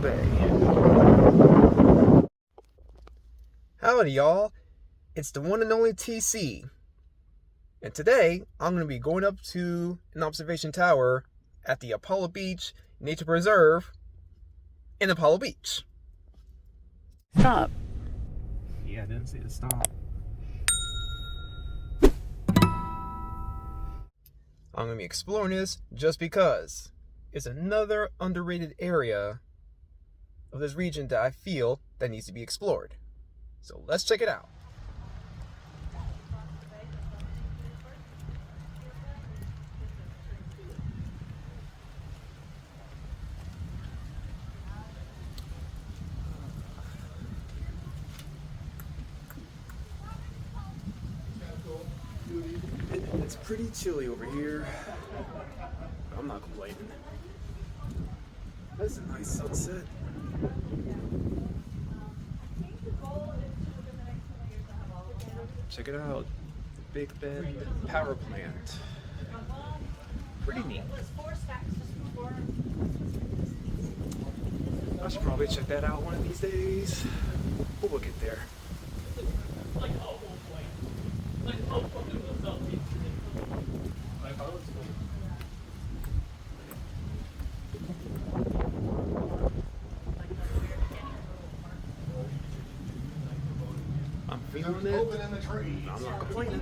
Bay. Howdy y'all, it's the one and only TC. And today, I'm going to be going up to an observation tower at the Apollo Beach Nature Preserve in Apollo Beach. Stop. Yeah, I didn't see the stop. I'm going to be exploring this just because it's another underrated area of this region that I feel that needs to be explored. So let's check it out. It's pretty chilly over here. I'm not complaining. That's a nice sunset. Check it out. Big Bend Power Plant. Pretty neat. I should probably check that out one of these days. But we'll get there. I'm feeling it. I'm not complaining.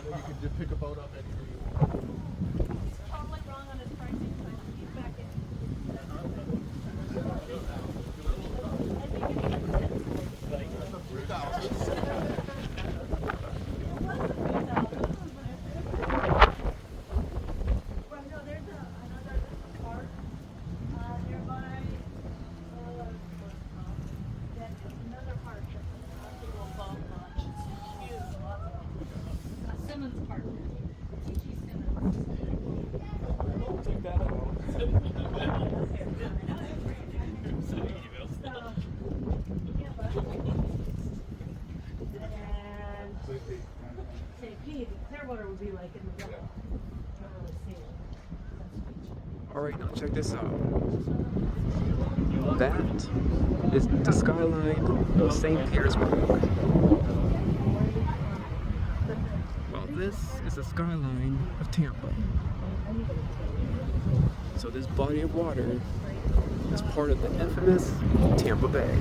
You can just pick a boat up anywhere you want. Totally wrong on his pricing, so he's back in. Well, no, there's another park nearby. That's another park that's a little ball launch. It's huge. Simmons Park. T.G. Simmons. Check that out. And say Pete, Clearwater would be like in the middle. Can't really see it. Alright, now check this out. That is the skyline of St. Petersburg. Well, this is the skyline of Tampa. So this body of water is part of the infamous Tampa Bay.